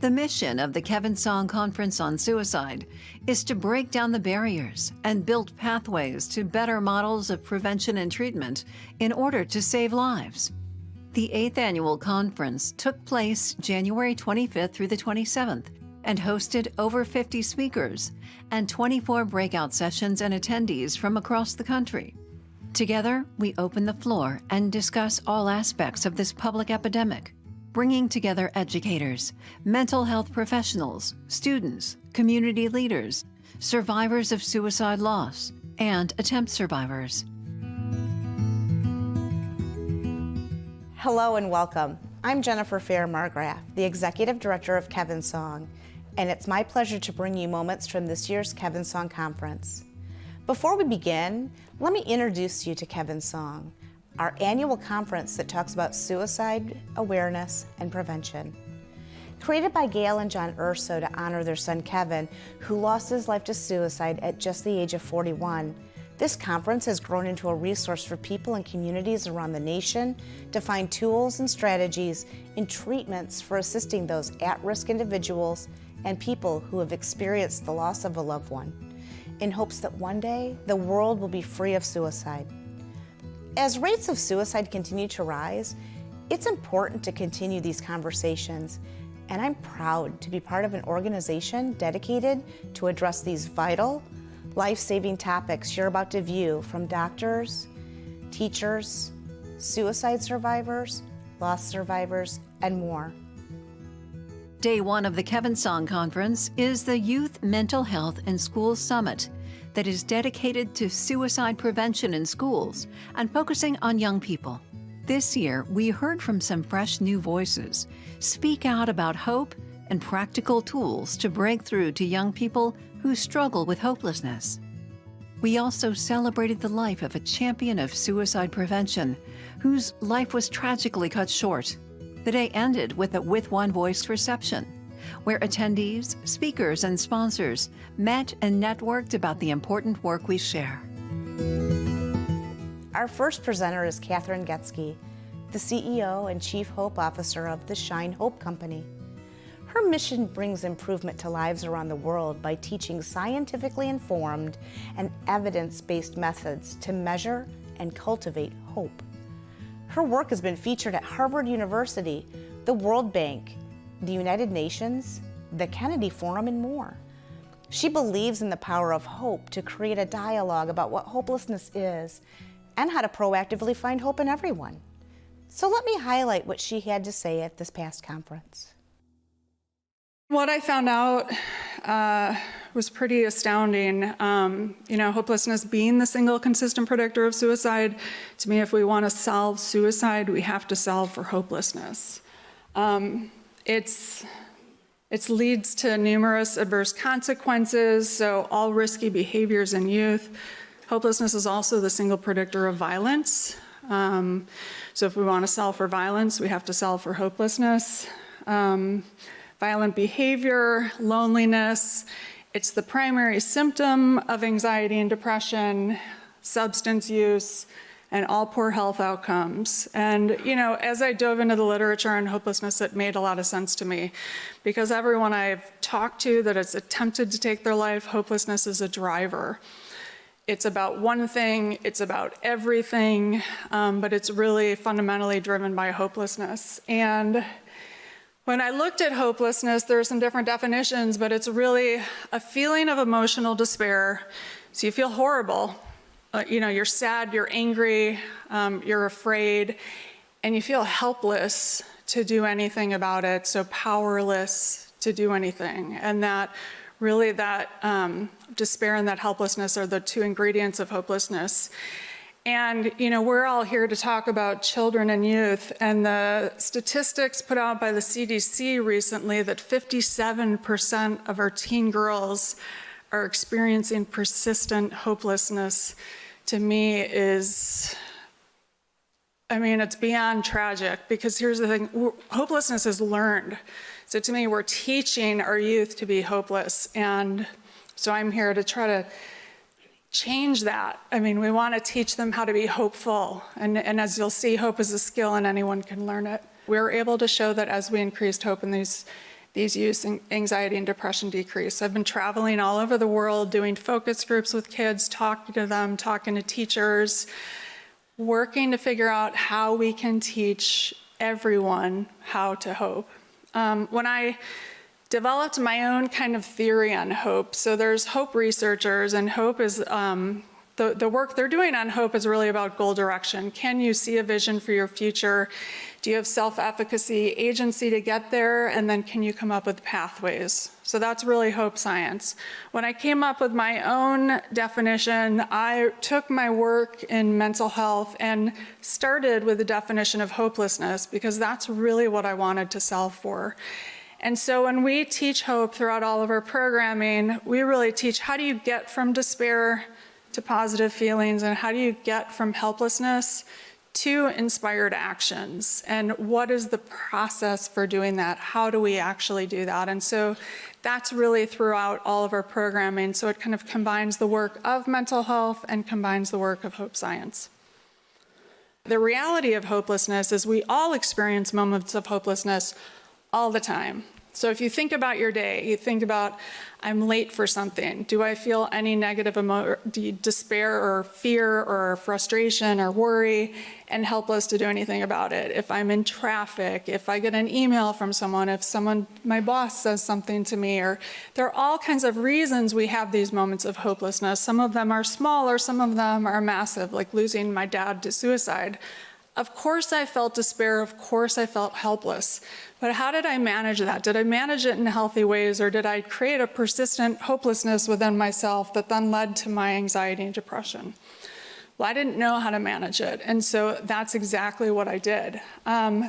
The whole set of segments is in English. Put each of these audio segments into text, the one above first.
The mission of the Kevin Song Conference on Suicide is to break down the barriers and build pathways to better models of prevention and treatment in order to save lives. The 8th annual conference took place January 25th through the 27th and hosted over 50 speakers and 24 breakout sessions and attendees from across the country. Together, we open the floor and discuss all aspects of this public epidemic, bringing together educators, mental health professionals, students, community leaders, survivors of suicide loss, and attempt survivors. Hello and welcome. I'm Jennifer Fair Margraf, the Executive Director of Kevin Song, and it's my pleasure to bring you moments from this year's Kevin Song Conference. Before we begin, let me introduce you to Kevin Song, our annual conference that talks about suicide awareness and prevention. Created by Gail and John Urso to honor their son Kevin, who lost his life to suicide at just the age of 41, this conference has grown into a resource for people and communities around the nation to find tools and strategies in treatments for assisting those at-risk individuals and people who have experienced the loss of a loved one, in hopes that one day the world will be free of suicide. As rates of suicide continue to rise, it's important to continue these conversations, and I'm proud to be part of an organization dedicated to address these vital, life-saving topics you're about to view from doctors, teachers, suicide survivors, loss survivors, and more. Day one of the Kevin Song Conference is the Youth Mental Health in Schools Summit that is dedicated to suicide prevention in schools and focusing on young people. This year, we heard from some fresh new voices speak out about hope and practical tools to break through to young people who struggle with hopelessness. We also celebrated the life of a champion of suicide prevention whose life was tragically cut short. The day ended with a With One Voice reception, where attendees, speakers, and sponsors met and networked about the important work we share. Our first presenter is Catherine Getsky, the CEO and Chief Hope Officer of the Shine Hope Company. Her mission brings improvement to lives around the world by teaching scientifically informed and evidence-based methods to measure and cultivate hope. Her work has been featured at Harvard University, the World Bank, the United Nations, the Kennedy Forum, and more. She believes in the power of hope to create a dialogue about what hopelessness is and how to proactively find hope in everyone. So let me highlight what she had to say at this past conference. What I found out was pretty astounding. Hopelessness being the single consistent predictor of suicide. To me, if we want to solve suicide, we have to solve for hopelessness. It leads to numerous adverse consequences, so all risky behaviors in youth. Hopelessness is also the single predictor of violence. So if we want to solve for violence, we have to solve for hopelessness. Violent behavior, loneliness, it's the primary symptom of anxiety and depression, substance use, and all poor health outcomes. And, as I dove into the literature on hopelessness, it made a lot of sense to me because everyone I've talked to that has attempted to take their life, hopelessness is a driver. It's about one thing, it's about everything, but it's really fundamentally driven by hopelessness. And when I looked at hopelessness, there are some different definitions, but it's really a feeling of emotional despair. So you feel horrible. You're sad, you're angry, you're afraid, and you feel helpless to do anything about it, so powerless to do anything. And that despair and that helplessness are the two ingredients of hopelessness. And, we're all here to talk about children and youth, and the statistics put out by the CDC recently that 57% of our teen girls are experiencing persistent hopelessness, to me it's beyond tragic, because here's the thing, hopelessness is learned. So to me, we're teaching our youth to be hopeless, and so I'm here to try to change that. We want to teach them how to be hopeful. And as you'll see, hope is a skill and anyone can learn it. We're able to show that as we increased hope in these these youth's anxiety and depression decrease. I've been traveling all over the world, doing focus groups with kids, talking to them, talking to teachers, working to figure out how we can teach everyone how to hope. When I developed my own kind of theory on hope, so there's hope researchers, and hope is, the work they're doing on hope is really about goal direction. Can you see a vision for your future? Do you have self-efficacy, agency to get there? And then can you come up with pathways? So that's really hope science. When I came up with my own definition, I took my work in mental health and started with the definition of hopelessness, because that's really what I wanted to solve for. And so when we teach hope throughout all of our programming, we really teach how do you get from despair to positive feelings, and how do you get from helplessness to inspired actions, and what is the process for doing that? How do we actually do that? And so that's really throughout all of our programming. So it kind of combines the work of mental health and combines the work of hope science. The reality of hopelessness is we all experience moments of hopelessness all the time. So if you think about your day, you think about, I'm late for something. Do I feel any negative despair or fear or frustration or worry, and helpless to do anything about it? If I'm in traffic, if I get an email from someone, if my boss says something to me, or there are all kinds of reasons we have these moments of hopelessness. Some of them are small, or some of them are massive, like losing my dad to suicide. Of course I felt despair, of course I felt helpless, but how did I manage that? Did I manage it in healthy ways, or did I create a persistent hopelessness within myself that then led to my anxiety and depression? Well, I didn't know how to manage it, and so that's exactly what I did.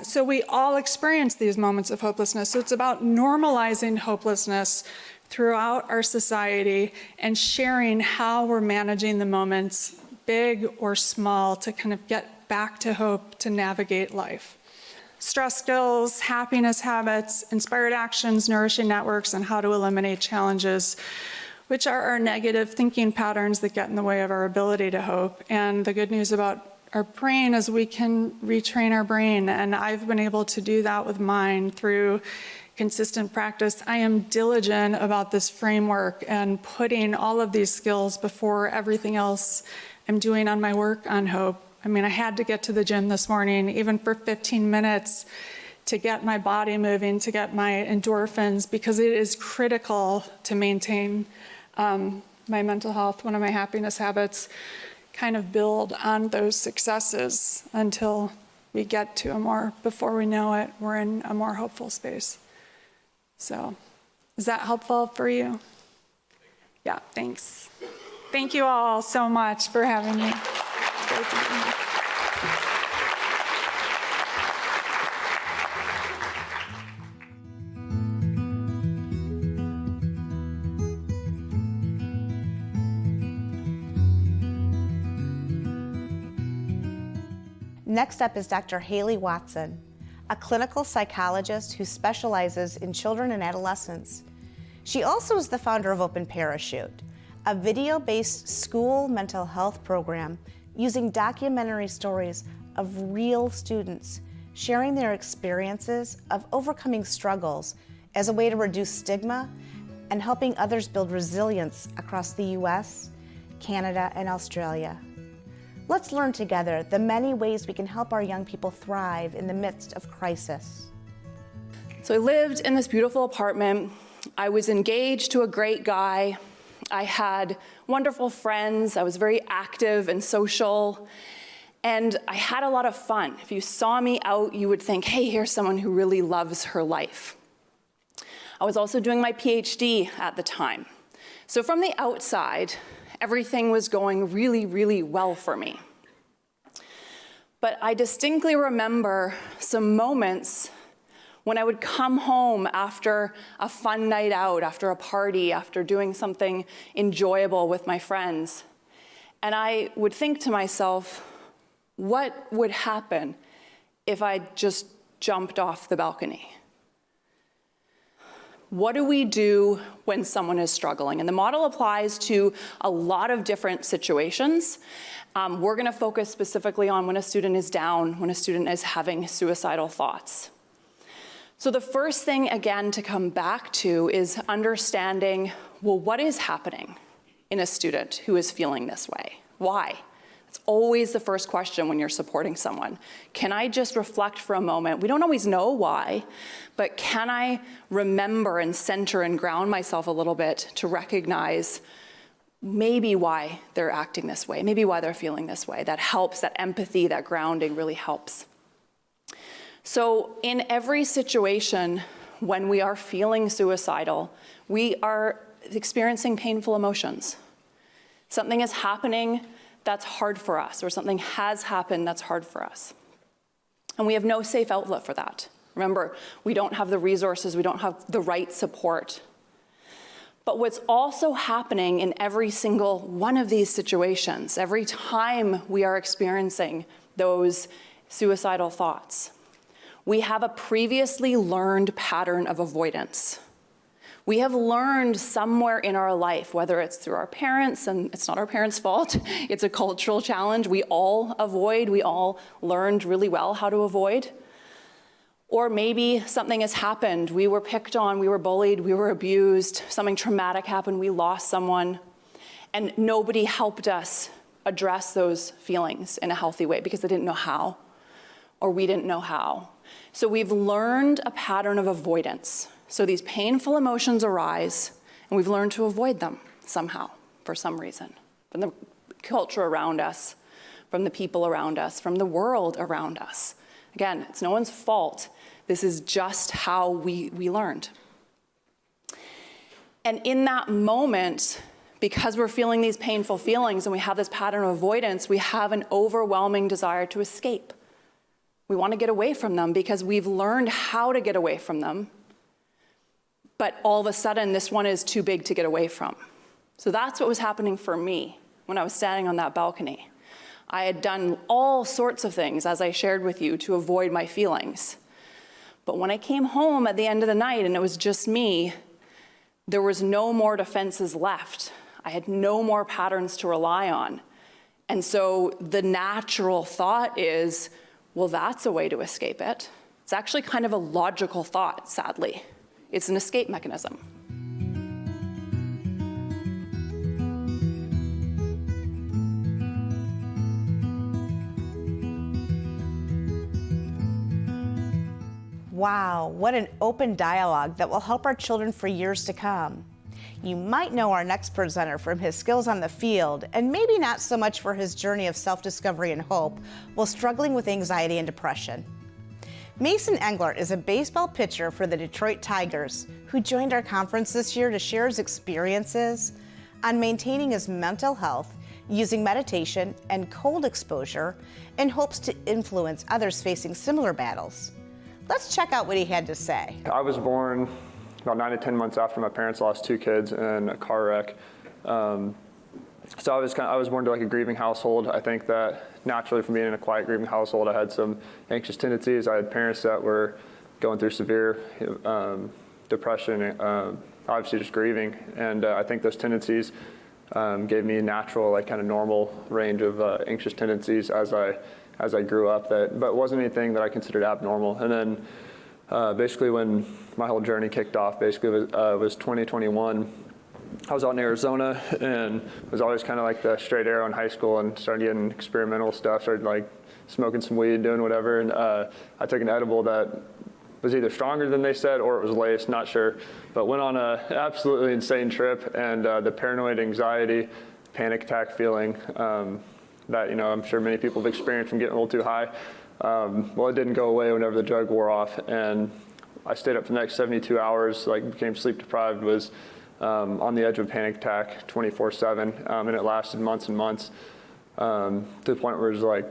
So we all experience these moments of hopelessness, so it's about normalizing hopelessness throughout our society and sharing how we're managing the moments, big or small, to kind of get back to hope to navigate life. Stress skills, happiness habits, inspired actions, nourishing networks, and how to eliminate challenges, which are our negative thinking patterns that get in the way of our ability to hope. And the good news about our brain is we can retrain our brain, and I've been able to do that with mine through consistent practice. I am diligent about this framework and putting all of these skills before everything else I'm doing on my work on hope. I mean, I had to get to the gym this morning, even for 15 minutes, to get my body moving, to get my endorphins, because it is critical to maintain my mental health. One of my happiness habits, kind of build on those successes until we get to before we know it, we're in a more hopeful space. So, is that helpful for you? Yeah, thanks. Thank you all so much for having me. Next up is Dr. Haley Watson, a clinical psychologist who specializes in children and adolescents. She also is the founder of Open Parachute, a video-based school mental health program using documentary stories of real students sharing their experiences of overcoming struggles as a way to reduce stigma and helping others build resilience across the US, Canada, and Australia. Let's learn together the many ways we can help our young people thrive in the midst of crisis. So I lived in this beautiful apartment. I was engaged to a great guy. I had wonderful friends. I was very active and social. And I had a lot of fun. If you saw me out, you would think, hey, here's someone who really loves her life. I was also doing my PhD at the time. So from the outside, everything was going really, really well for me. But I distinctly remember some moments when I would come home after a fun night out, after a party, after doing something enjoyable with my friends. And I would think to myself, what would happen if I just jumped off the balcony? What do we do when someone is struggling? And the model applies to a lot of different situations. We're gonna focus specifically on when a student is down, when a student is having suicidal thoughts. So the first thing, again, to come back to is understanding, well, what is happening in a student who is feeling this way? Why? It's always the first question when you're supporting someone. Can I just reflect for a moment? We don't always know why, but can I remember and center and ground myself a little bit to recognize maybe why they're acting this way, maybe why they're feeling this way? That helps, that empathy, that grounding really helps. So in every situation when we are feeling suicidal, we are experiencing painful emotions. Something is happening that's hard for us, or something has happened that's hard for us. And we have no safe outlet for that. Remember, we don't have the resources, we don't have the right support. But what's also happening in every single one of these situations, every time we are experiencing those suicidal thoughts, we have a previously learned pattern of avoidance. We have learned somewhere in our life, whether it's through our parents, and it's not our parents' fault, it's a cultural challenge. We all avoid, we all learned really well how to avoid. Or maybe something has happened, we were picked on, we were bullied, we were abused, something traumatic happened, we lost someone, and nobody helped us address those feelings in a healthy way because they didn't know how, or we didn't know how. So we've learned a pattern of avoidance. So these painful emotions arise, and we've learned to avoid them somehow, for some reason, from the culture around us, from the people around us, from the world around us. Again, it's no one's fault. This is just how we learned. And in that moment, because we're feeling these painful feelings and we have this pattern of avoidance, we have an overwhelming desire to escape. We want to get away from them because we've learned how to get away from them. But all of a sudden, this one is too big to get away from. So that's what was happening for me when I was standing on that balcony. I had done all sorts of things, as I shared with you, to avoid my feelings. But when I came home at the end of the night and it was just me, there was no more defenses left. I had no more patterns to rely on. And so the natural thought is, well, that's a way to escape it. It's actually kind of a logical thought, sadly. It's an escape mechanism. Wow, what an open dialogue that will help our children for years to come. You might know our next presenter from his skills on the field, and maybe not so much for his journey of self-discovery and hope while struggling with anxiety and depression. Mason Englert is a baseball pitcher for the Detroit Tigers who joined our conference this year to share his experiences on maintaining his mental health using meditation and cold exposure in hopes to influence others facing similar battles. Let's check out what he had to say. I was born about 9 to 10 months after my parents lost 2 kids in a car wreck. So I was born to like a grieving household. I think that naturally from being in a quiet grieving household, I had some anxious tendencies. I had parents that were going through severe depression, obviously just grieving. And I think those tendencies gave me a natural, like kind of normal range of anxious tendencies as I grew up, but it wasn't anything that I considered abnormal. And then basically when my whole journey kicked off, basically was 2021. I was out in Arizona and was always kind of like the straight arrow in high school and started getting experimental stuff, started like smoking some weed, doing whatever. And I took an edible that was either stronger than they said or it was laced, not sure. But went on an absolutely insane trip, and the paranoid anxiety, panic attack feeling that I'm sure many people have experienced from getting a little too high. Well, it didn't go away whenever the drug wore off, and I stayed up for the next 72 hours, like became sleep deprived, was on the edge of a panic attack 24/7, and it lasted months and months to the point where it was like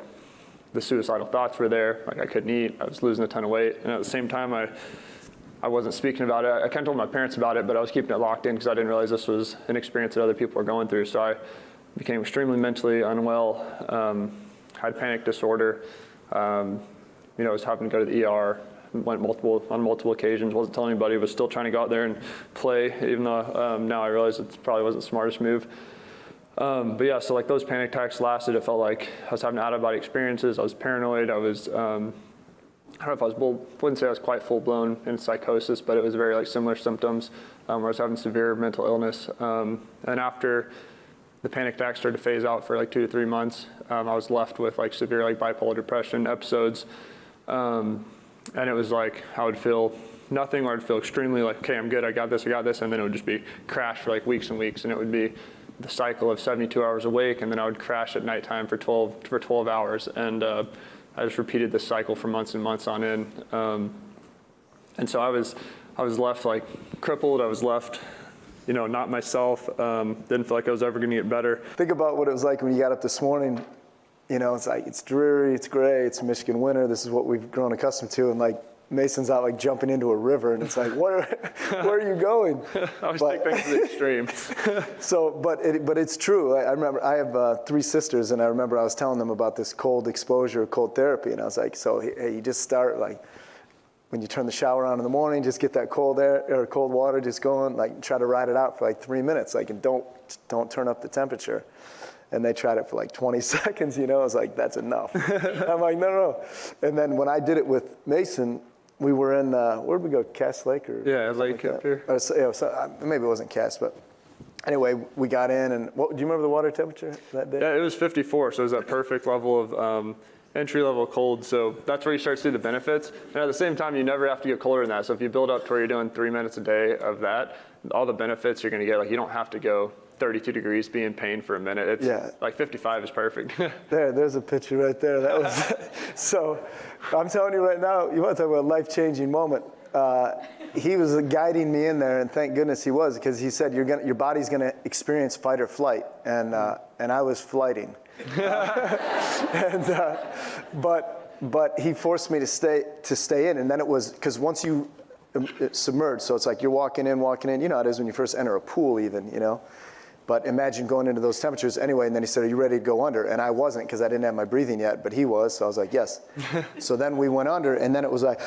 the suicidal thoughts were there. Like I couldn't eat, I was losing a ton of weight, and at the same time I wasn't speaking about it. I kind of told my parents about it, but I was keeping it locked in because I didn't realize this was an experience that other people were going through. So I became extremely mentally unwell, had panic disorder, was having to go to the ER, went on multiple occasions, wasn't telling anybody, was still trying to go out there and play, even though now I realize it probably wasn't the smartest move. But yeah, so like those panic attacks lasted. It felt like I was having out-of-body experiences. I was paranoid. I was I don't know if I was, wouldn't say I was quite full blown in psychosis, but it was very like similar symptoms where I was having severe mental illness. And after the panic attacks started to phase out for like 2 to 3 months, I was left with like severe like bipolar depression episodes. And it was like I would feel nothing, or I'd feel extremely like, okay, I'm good, I got this, and then it would just be crash for like weeks and weeks, and it would be the cycle of 72 hours awake, and then I would crash at nighttime for 12 hours, and I just repeated this cycle for months and months on end. And so I was left like crippled. I was left, not myself. Didn't feel like I was ever going to get better. Think about what it was like when you got up this morning. It's like, it's dreary, it's gray, it's Michigan winter. This is what we've grown accustomed to. And like Mason's out like jumping into a river, and it's like, where are you going? I always take things to the extreme. But it's true. I remember I have 3 sisters, and I remember I was telling them about this cold exposure, cold therapy, and I was like, so hey, you just start like when you turn the shower on in the morning, just get that cold air or cold water just going, like try to ride it out for like 3 minutes, like, and don't turn up the temperature. And they tried it for like 20 seconds, I was like, that's enough. I'm like, no. And then when I did it with Mason, we were in, where did we go, Cass Lake? Or yeah, Lake up here. Maybe it wasn't Cass, but anyway, we got in, and do you remember the water temperature that day? Yeah, it was 54, so it was that perfect level of entry-level cold. So that's where you start to see the benefits. And at the same time, you never have to get colder than that. So if you build up to where you're doing 3 minutes a day of that, all the benefits you're going to get, like you don't have to go 32 degrees, be in pain for a minute. It's like 55 is perfect. There's a picture right there. That was so. I'm telling you right now, you want to talk about a life-changing moment. He was guiding me in there, and thank goodness he was, because he said your body's going to experience fight or flight, and I was flighting. But he forced me to stay in, and then it was because once you submerge, so it's like you're walking in. You know how it is when you first enter a pool, even. But imagine going into those temperatures anyway, and then he said, are you ready to go under? And I wasn't, because I didn't have my breathing yet, but he was, so I was like, yes. So then we went under, and then it was like,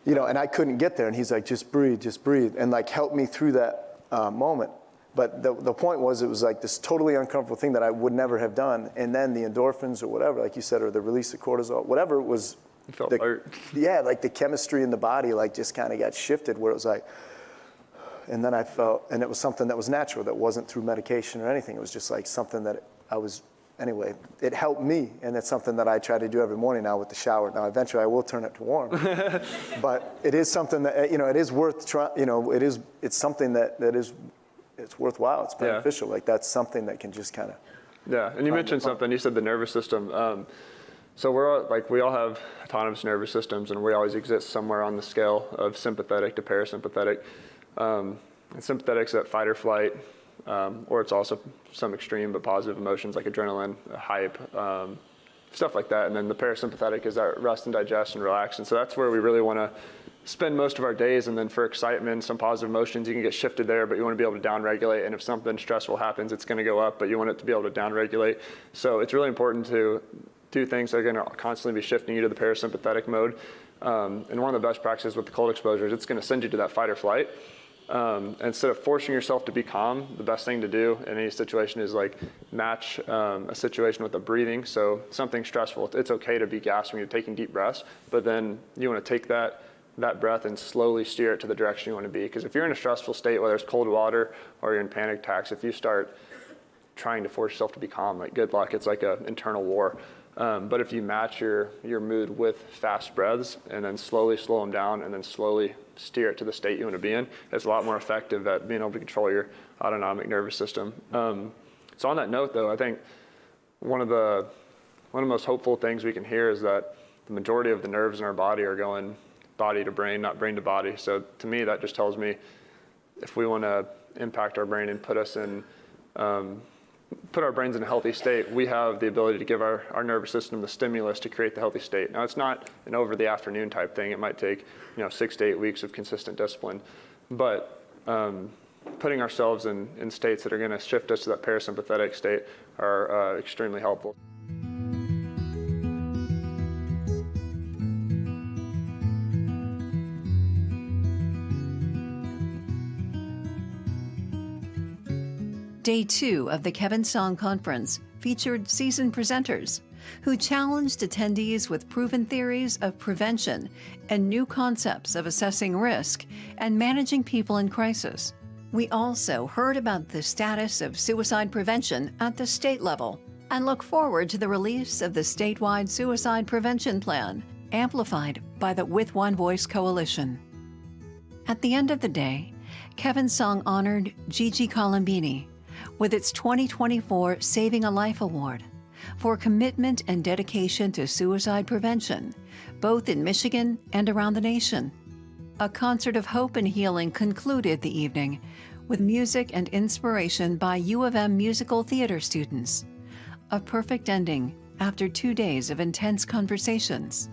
and I couldn't get there, and he's like, just breathe, and like help me through that moment. But the point was, it was like this totally uncomfortable thing that I would never have done, and then the endorphins or whatever, like you said, or the release of cortisol, whatever it was. You felt alert. Yeah, like the chemistry in the body like just kind of got shifted, where it was like, and then I felt, and it was something that was natural, that wasn't through medication or anything. It was just like something that anyway, it helped me, and it's something that I try to do every morning now with the shower. Now, eventually I will turn it to warm, but it is something that, it is worth trying, it's something that is, it's worthwhile, it's beneficial. Like that's something that can just kind of. Yeah, and you mentioned something, you said the nervous system. So we all have autonomous nervous systems, and we always exist somewhere on the scale of sympathetic to parasympathetic. And sympathetic's that fight or flight, or it's also some extreme but positive emotions like adrenaline, hype, stuff like that. And then the parasympathetic is that rest and digest and relax. And so that's where we really want to spend most of our days. And then for excitement, some positive emotions, you can get shifted there, but you want to be able to downregulate. And if something stressful happens, it's going to go up, but you want it to be able to downregulate. So it's really important to do things that are going to constantly be shifting you to the parasympathetic mode. And one of the best practices with the cold exposure is it's going to send you to that fight or flight. Instead of forcing yourself to be calm, the best thing to do in any situation is like match a situation with a breathing. So something stressful, it's okay to be gasping, you're taking deep breaths, but then you want to take that breath and slowly steer it to the direction you want to be. Because if you're in a stressful state, whether it's cold water or you're in panic attacks, if you start trying to force yourself to be calm, like good luck, it's like an internal war. But if you match your mood with fast breaths and then slowly slow them down and then slowly steer it to the state you want to be in, it's a lot more effective at being able to control your autonomic nervous system. So on that note, though, I think one of the most hopeful things we can hear is that the majority of the nerves in our body are going body to brain, not brain to body. So to me, that just tells me if we want to impact our brain and put our brains in a healthy state, we have the ability to give our nervous system the stimulus to create the healthy state. Now, it's not an over the afternoon type thing. It might take 6 to 8 weeks of consistent discipline. But putting ourselves in states that are going to shift us to that parasympathetic state are extremely helpful. Day 2 of the Kevin Song Conference featured seasoned presenters who challenged attendees with proven theories of prevention and new concepts of assessing risk and managing people in crisis. We also heard about the status of suicide prevention at the state level and look forward to the release of the statewide suicide prevention plan, amplified by the With One Voice Coalition. At the end of the day, Kevin Song honored Gigi Colombini with its 2024 Saving a Life Award for commitment and dedication to suicide prevention, both in Michigan and around the nation. A concert of hope and healing concluded the evening with music and inspiration by U of M musical theater students. A perfect ending after 2 days of intense conversations.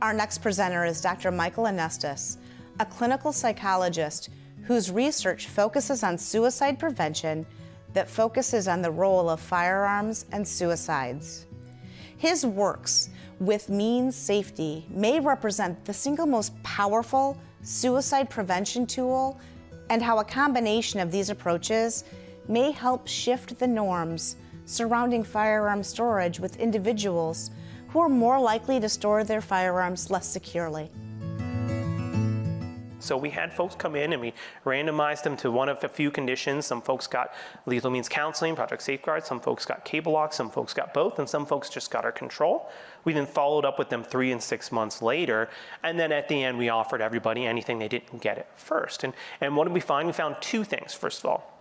Our next presenter is Dr. Michael Anestis, a clinical psychologist whose research focuses on suicide prevention that focuses on the role of firearms and suicides. His works with means safety may represent the single most powerful suicide prevention tool, and how a combination of these approaches may help shift the norms surrounding firearm storage with individuals who are more likely to store their firearms less securely. So we had folks come in and we randomized them to one of a few conditions. Some folks got lethal means counseling, Project Safeguard, some folks got cable lock, some folks got both, and some folks just got our control. We then followed up with them 3 and 6 months later, and then at the end we offered everybody anything they didn't get at first. And what did we find? We found 2 things, first of all.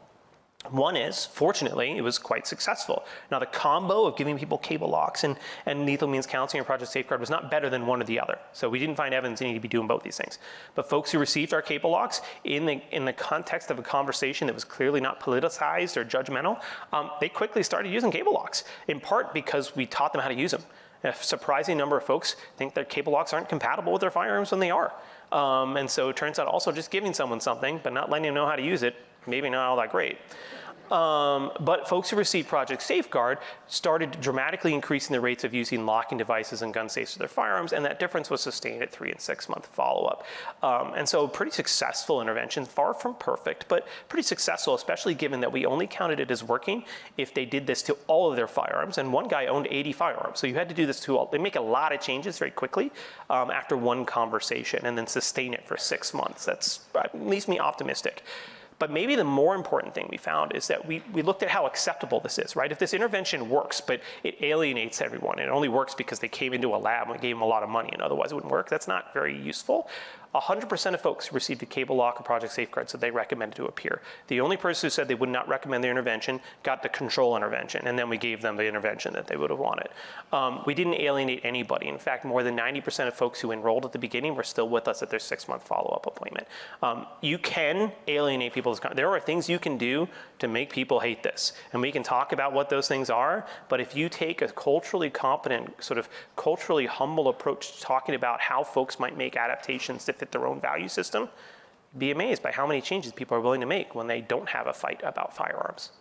One is, fortunately, it was quite successful. Now, the combo of giving people cable locks and lethal means counseling or Project Safeguard was not better than one or the other. So we didn't find evidence they need to be doing both these things. But folks who received our cable locks in the context of a conversation that was clearly not politicized or judgmental, they quickly started using cable locks, in part because we taught them how to use them. A surprising number of folks think their cable locks aren't compatible with their firearms when they are. And so it turns out also just giving someone something but not letting them know how to use it, maybe not all that great. But folks who received Project Safeguard started dramatically increasing the rates of using locking devices and gun safes for their firearms, and that difference was sustained at 3 and 6 month follow-up. And so pretty successful intervention, far from perfect, but pretty successful, especially given that we only counted it as working if they did this to all of their firearms, and one guy owned 80 firearms. So you had to do this to all. They make a lot of changes very quickly after one conversation and then sustain it for 6 months. That's leaves me optimistic. But maybe the more important thing we found is that we looked at how acceptable this is, right? If this intervention works, but it alienates everyone, it only works because they came into a lab and we gave them a lot of money and otherwise it wouldn't work, that's not very useful. 100% of folks who received the cable lock or Project Safeguard said they recommended to appear. The only person who said they would not recommend the intervention got the control intervention, and then we gave them the intervention that they would have wanted. We didn't alienate anybody. In fact, more than 90% of folks who enrolled at the beginning were still with us at their 6 month follow-up appointment. You can alienate people. There are things you can do to make people hate this, and we can talk about what those things are, but if you take a culturally competent, sort of culturally humble approach to talking about how folks might make adaptations to fit their own value system, be amazed by how many changes people are willing to make when they don't have a fight about firearms.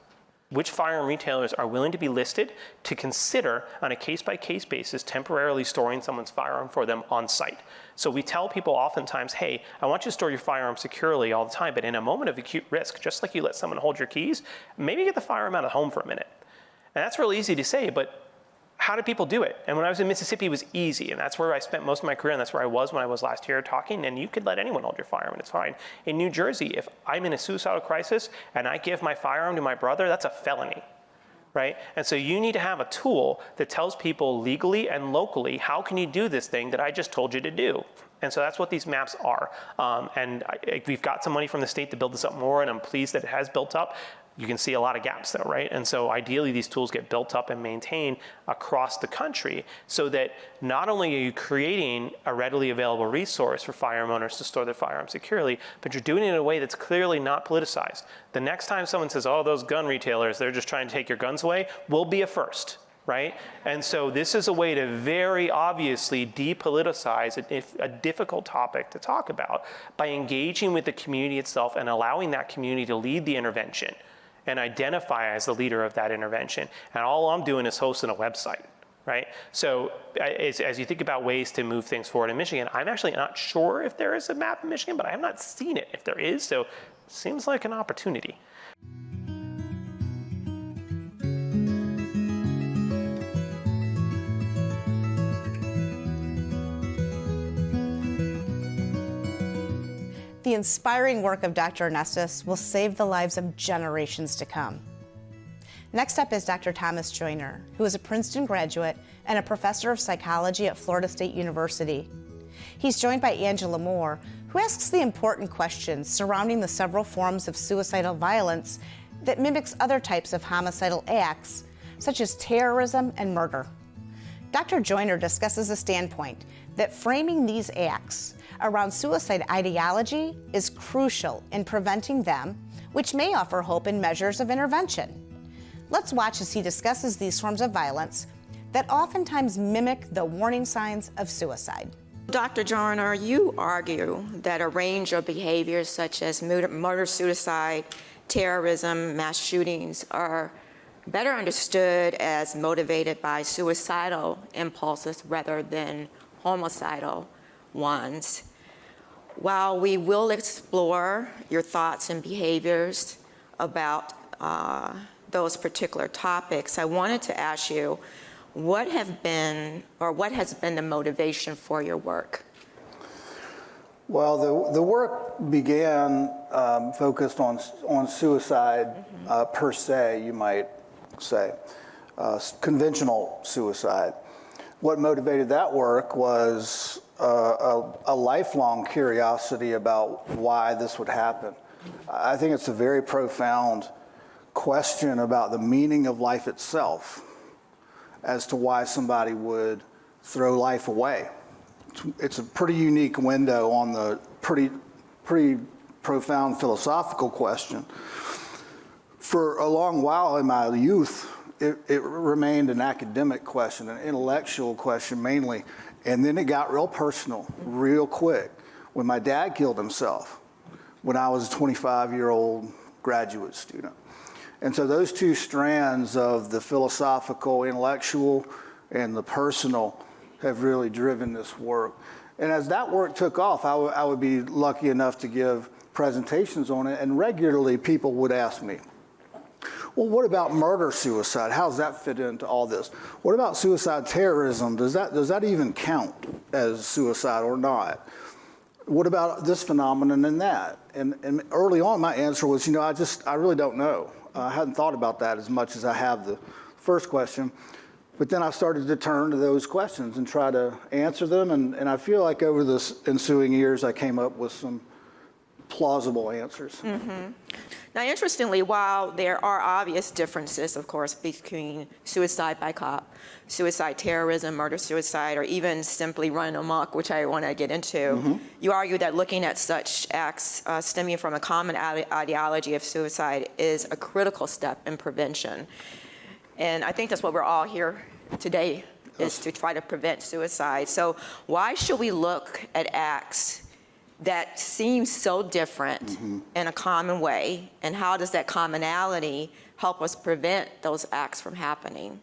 Which firearm retailers are willing to be listed to consider on a case-by-case basis temporarily storing someone's firearm for them on site. So we tell people oftentimes, hey, I want you to store your firearm securely all the time, but in a moment of acute risk, just like you let someone hold your keys, maybe get the firearm out of home for a minute. And that's really easy to say, but how do people do it? And when I was in Mississippi, it was easy, and that's where I spent most of my career, and that's where I was when I was last here talking, and you could let anyone hold your firearm, and it's fine. In New Jersey, if I'm in a suicidal crisis and I give my firearm to my brother, that's a felony, right? And so you need to have a tool that tells people legally and locally, how can you do this thing that I just told you to do? And so that's what these maps are. We've got some money from the state to build this up more, and I'm pleased that it has built up. You can see a lot of gaps though, right? And so ideally these tools get built up and maintained across the country so that not only are you creating a readily available resource for firearm owners to store their firearms securely, but you're doing it in a way that's clearly not politicized. The next time someone says, oh, those gun retailers, they're just trying to take your guns away, we'll be a first. Right? And so this is a way to very obviously depoliticize a difficult topic to talk about by engaging with the community itself and allowing that community to lead the intervention and identify as the leader of that intervention. And all I'm doing is hosting a website, right? So as you think about ways to move things forward in Michigan, I'm actually not sure if there is a map in Michigan, but I have not seen it if there is, so it seems like an opportunity. The inspiring work of Dr. Onassis will save the lives of generations to come. Next up is Dr. Thomas Joyner, who is a Princeton graduate and a professor of psychology at Florida State University. He's joined by Angela Moore, who asks the important questions surrounding the several forms of suicidal violence that mimics other types of homicidal acts, such as terrorism and murder. Dr. Joyner discusses a standpoint that framing these acts around suicide ideology is crucial in preventing them, which may offer hope in measures of intervention. Let's watch as he discusses these forms of violence that oftentimes mimic the warning signs of suicide. Dr. Joyner, you argue that a range of behaviors such as murder, suicide, terrorism, mass shootings are better understood as motivated by suicidal impulses rather than homicidal ones. While we will explore your thoughts and behaviors about those particular topics, I wanted to ask you, what has been the motivation for your work? Well, the work began focused on suicide per se, you might say, conventional suicide. What motivated that work was a lifelong curiosity about why this would happen. I think it's a very profound question about the meaning of life itself as to why somebody would throw life away. It's a pretty unique window on the pretty profound philosophical question. For a long while in my youth, it remained an academic question, an intellectual question mainly, and then it got real personal real quick when my dad killed himself when I was a 25-year-old graduate student. And so those two strands of the philosophical, intellectual, and the personal have really driven this work. And as that work took off, I would be lucky enough to give presentations on it, and regularly people would ask me, well, what about murder-suicide? How does that fit into all this? What about suicide terrorism? Does that even count as suicide or not? What about this phenomenon and that? And early on, my answer was, I really don't know. I hadn't thought about that as much as I have the first question. But then I started to turn to those questions and try to answer them. And I feel like over the ensuing years, I came up with some plausible answers. Mm-hmm. Now, interestingly, while there are obvious differences, of course, between suicide by cop, suicide terrorism, murder-suicide, or even simply running amok, which I want to get into, you argue that looking at such acts stemming from a common ideology of suicide is a critical step in prevention. And I think that's what we're all here today, is to try to prevent suicide. So why should we look at acts that seem so different in a common way, and how does that commonality help us prevent those acts from happening?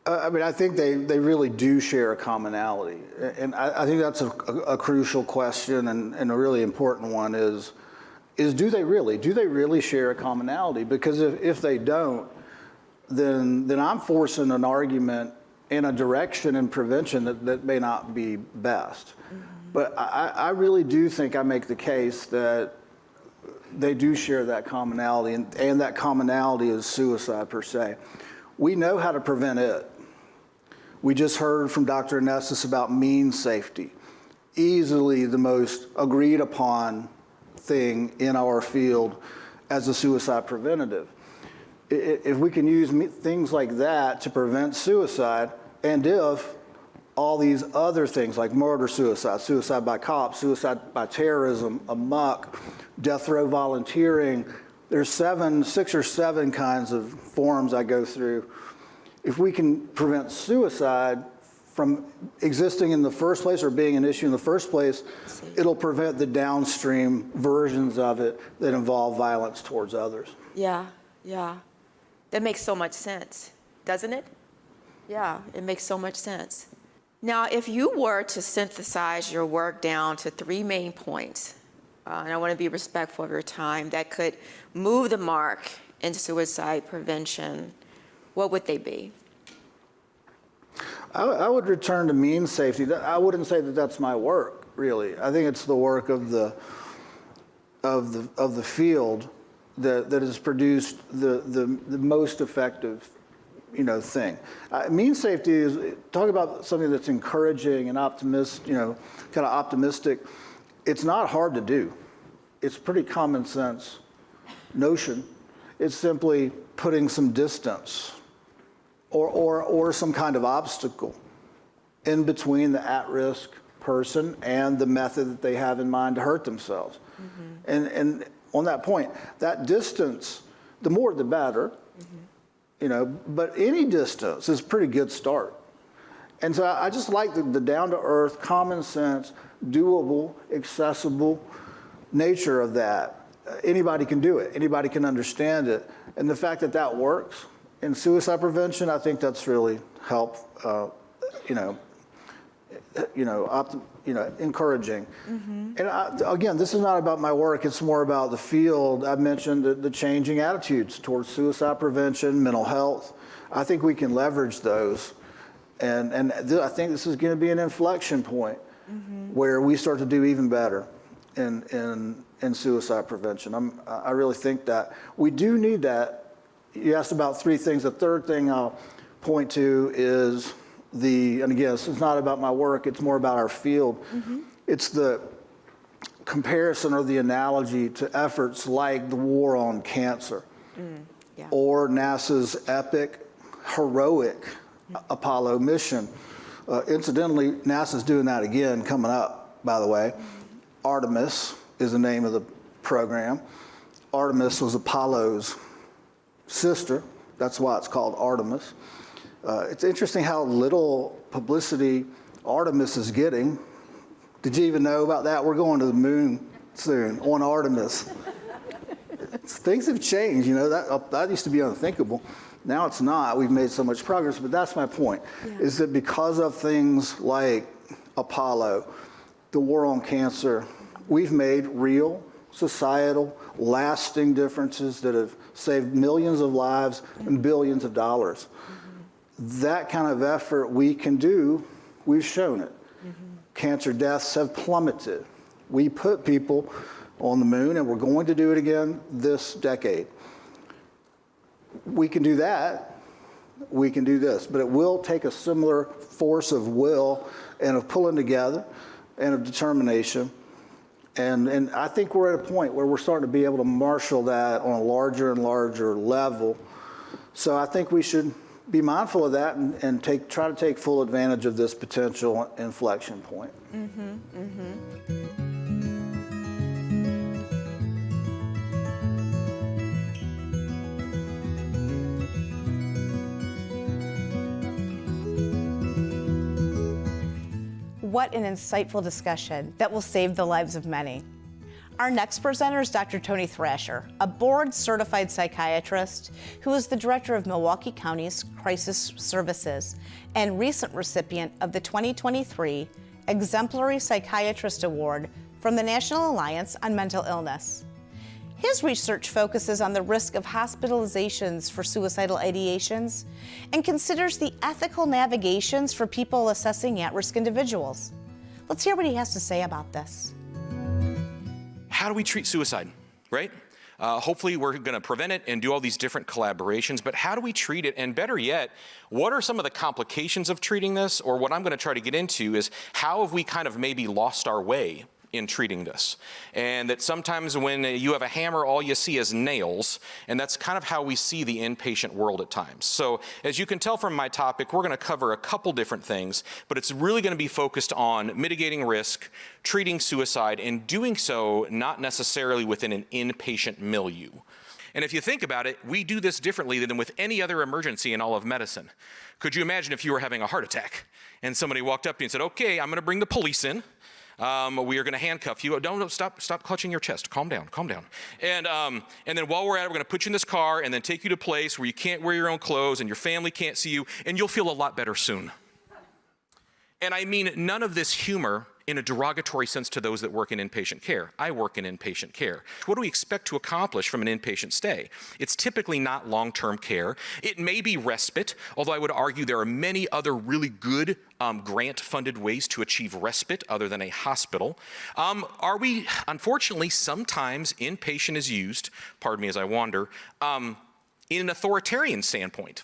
I think they really do share a commonality. And I think that's a crucial question, and a really important one is do they really share a commonality? Because if they don't, then I'm forcing an argument in a direction in prevention that may not be best. But I really do think I make the case that they do share that commonality, and that commonality is suicide per se. We know how to prevent it. We just heard from Dr. Onassis about means safety, easily the most agreed upon thing in our field as a suicide preventative. If we can use things like that to prevent suicide, and if all these other things like murder, suicide, suicide by cops, suicide by terrorism, amok, death row volunteering, there's 6 or 7 kinds of forms I go through. If we can prevent suicide from existing in the first place or being an issue in the first place, it'll prevent the downstream versions of it that involve violence towards others. Yeah. That makes so much sense, doesn't it? Yeah, it makes so much sense. Now, if you were to synthesize your work down to 3 main points, and I want to be respectful of your time, that could move the mark in suicide prevention, what would they be? I would return to means safety. I wouldn't say that that's my work, really. I think it's the work of the field that has produced the most effective, thing. Mean safety is, talk about something that's encouraging and kind of optimistic. It's not hard to do. It's pretty common sense notion. It's simply putting some distance or some kind of obstacle in between the at-risk person and the method that they have in mind to hurt themselves. Mm-hmm. And on that point, that distance, the more the better, but any distance is a pretty good start. And so I just like the down-to-earth, common sense, doable, accessible nature of that. Anybody can do it. Anybody can understand it. And the fact that that works in suicide prevention, I think that's really helped, encouraging. Mm-hmm. And again, this is not about my work. It's more about the field. I mentioned the changing attitudes towards suicide prevention, mental health. I think we can leverage those. And I think this is going to be an inflection point where we start to do even better in suicide prevention. I really think that we do need that. You asked about three things. The third thing I'll point to is and again, this is not about my work, it's more about our field. Mm-hmm. It's the comparison or the analogy to efforts like the war on cancer or NASA's epic, heroic Apollo mission. Incidentally, NASA's doing that again coming up, by the way. Artemis is the name of the program. Artemis was Apollo's sister. That's why it's called Artemis. It's interesting how little publicity Artemis is getting. Did you even know about that? We're going to the moon soon on Artemis. Things have changed, that used to be unthinkable. Now it's not. We've made so much progress, but that's my point, is that because of things like Apollo, the war on cancer, we've made real, societal, lasting differences that have saved millions of lives and billions of dollars. That kind of effort we can do, we've shown it. Cancer deaths have plummeted. We put people on the moon, and we're going to do it again this decade. We can do that. We can do this. But it will take a similar force of will and of pulling together and of determination. And I think we're at a point where we're starting to be able to marshal that on a larger and larger level. So I think we should be mindful of that and try to take full advantage of this potential inflection point. What an insightful discussion that will save the lives of many. Our next presenter is Dr. Tony Thrasher, a board-certified psychiatrist who is the director of Milwaukee County's Crisis Services and recent recipient of the 2023 Exemplary Psychiatrist Award from the National Alliance on Mental Illness. His research focuses on the risk of hospitalizations for suicidal ideations and considers the ethical navigations for people assessing at-risk individuals. Let's hear what he has to say about this. How do we treat suicide, right? Hopefully we're going to prevent it and do all these different collaborations, but how do we treat it? And better yet, what are some of the complications of treating this? Or what I'm going to try to get into is how have we kind of maybe lost our way in treating this? And that sometimes when you have a hammer, all you see is nails, and that's kind of how we see the inpatient world at times. So as you can tell from my topic, we're going to cover a couple different things, but it's really going to be focused on mitigating risk, treating suicide, and doing so not necessarily within an inpatient milieu. And if you think about it, we do this differently than with any other emergency in all of medicine. Could you imagine if you were having a heart attack and somebody walked up to you and said, okay, I'm going to bring the police in. We are going to handcuff you. Don't stop clutching your chest. Calm down. And then while we're at it, we're going to put you in this car and then take you to a place where you can't wear your own clothes and your family can't see you, and you'll feel a lot better soon. And I mean none of this humor in a derogatory sense to those that work in inpatient care. I work in inpatient care. What do we expect to accomplish from an inpatient stay? It's typically not long-term care. It may be respite, although I would argue there are many other really good grant-funded ways to achieve respite other than a hospital. Unfortunately, sometimes inpatient is used, pardon me as I wander, in an authoritarian standpoint.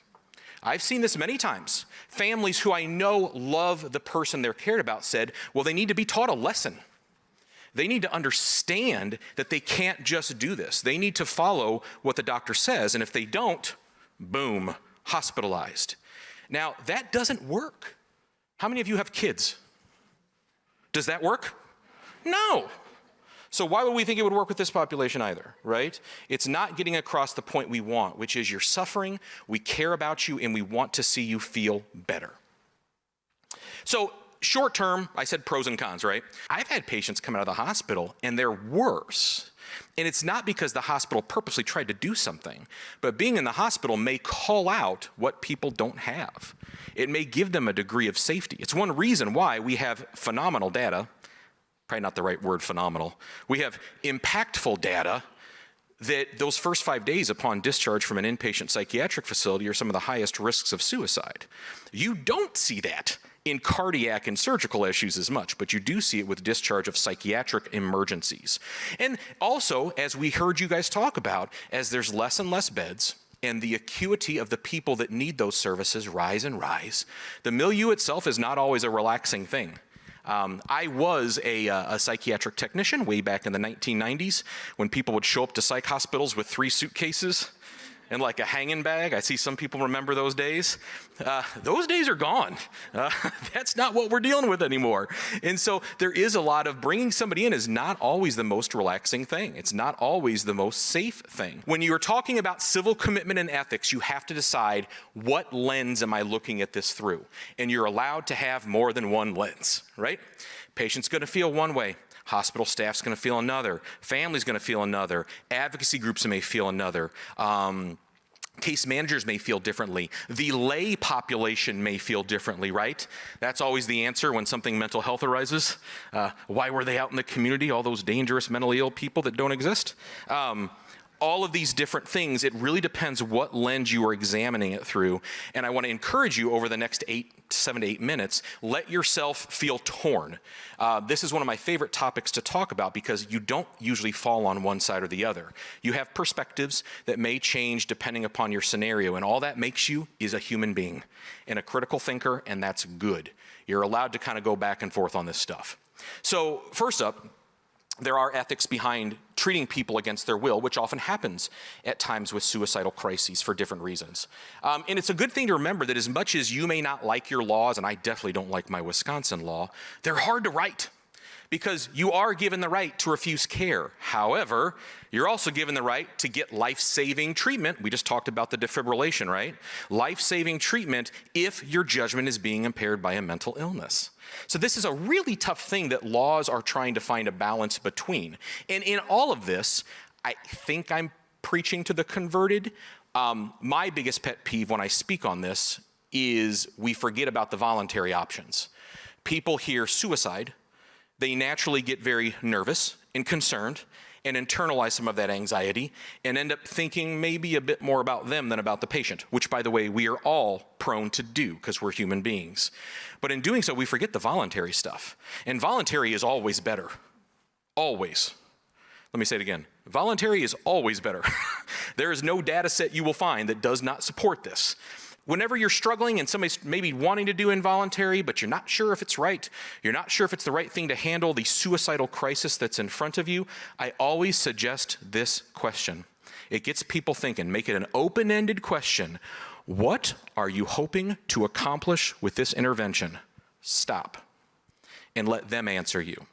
I've seen this many times. Families who I know love the person they're cared about said, well, they need to be taught a lesson. They need to understand that they can't just do this. They need to follow what the doctor says, and if they don't, boom, hospitalized. Now, that doesn't work. How many of you have kids? Does that work? No. So why would we think it would work with this population either, right? It's not getting across the point we want, which is you're suffering, we care about you, and we want to see you feel better. So short term, I said pros and cons, right? I've had patients come out of the hospital and they're worse. And it's not because the hospital purposely tried to do something, but being in the hospital may call out what people don't have. It may give them a degree of safety. It's one reason why we have phenomenal data, probably not the right word, phenomenal. We have impactful data that those first 5 days upon discharge from an inpatient psychiatric facility are some of the highest risks of suicide. You don't see that in cardiac and surgical issues as much, but you do see it with discharge of psychiatric emergencies. And also, as we heard you guys talk about, as there's less and less beds, and the acuity of the people that need those services rise and rise, the milieu itself is not always a relaxing thing. I was a psychiatric technician way back in the 1990s when people would show up to psych hospitals with 3 suitcases and like a hanging bag. I see some people remember those days. Those days are gone. That's not what we're dealing with anymore. And so there is a lot of bringing somebody in is not always the most relaxing thing. It's not always the most safe thing. When you're talking about civil commitment and ethics, you have to decide what lens am I looking at this through? And you're allowed to have more than one lens, right? Patient's gonna feel one way. Hospital staff's gonna feel another. Family's gonna feel another. Advocacy groups may feel another. Case managers may feel differently. The lay population may feel differently, right? That's always the answer when something mental health arises. Why were they out in the community, all those dangerous mentally ill people that don't exist? All of these different things, it really depends what lens you are examining it through. And I want to encourage you over the next 7 to 8 minutes, let yourself feel torn. This is one of my favorite topics to talk about because you don't usually fall on one side or the other. You have perspectives that may change depending upon your scenario, and all that makes you is a human being and a critical thinker, and that's good. You're allowed to kind of go back and forth on this stuff. So first up, there are ethics behind treating people against their will, which often happens at times with suicidal crises for different reasons. And it's a good thing to remember that as much as you may not like your laws, and I definitely don't like my Wisconsin law, they're hard to write because you are given the right to refuse care. However, you're also given the right to get life-saving treatment. We just talked about the defibrillation, right? Life-saving treatment if your judgment is being impaired by a mental illness. So this is a really tough thing that laws are trying to find a balance between. And in all of this, I think I'm preaching to the converted. My biggest pet peeve when I speak on this is we forget about the voluntary options. People hear suicide, they naturally get very nervous and concerned and internalize some of that anxiety and end up thinking maybe a bit more about them than about the patient, which, by the way, we are all prone to do because we're human beings. But in doing so, we forget the voluntary stuff. And voluntary is always better. Always. Let me say it again. Voluntary is always better. There is no data set you will find that does not support this. Whenever you're struggling and somebody's maybe wanting to do involuntary, but you're not sure if it's right, you're not sure if it's the right thing to handle the suicidal crisis that's in front of you, I always suggest this question. It gets people thinking. Make it an open-ended question. What are you hoping to accomplish with this intervention? Stop and let them answer you.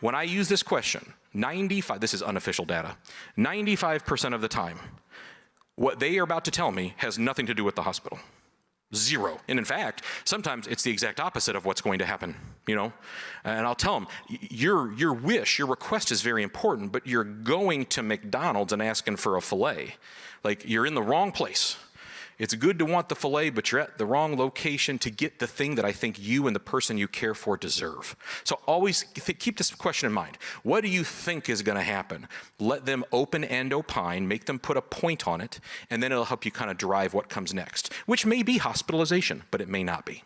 When I use this question, this is unofficial data, 95% of the time, what they are about to tell me has nothing to do with the hospital. Zero. And in fact, sometimes it's the exact opposite of what's going to happen, you know? And I'll tell them, your wish, your request is very important, but you're going to McDonald's and asking for a filet. Like, you're in the wrong place. It's good to want the filet, but you're at the wrong location to get the thing that I think you and the person you care for deserve. So always keep this question in mind. What do you think is going to happen? Let them open and opine, make them put a point on it, and then it'll help you kind of derive what comes next, which may be hospitalization, but it may not be.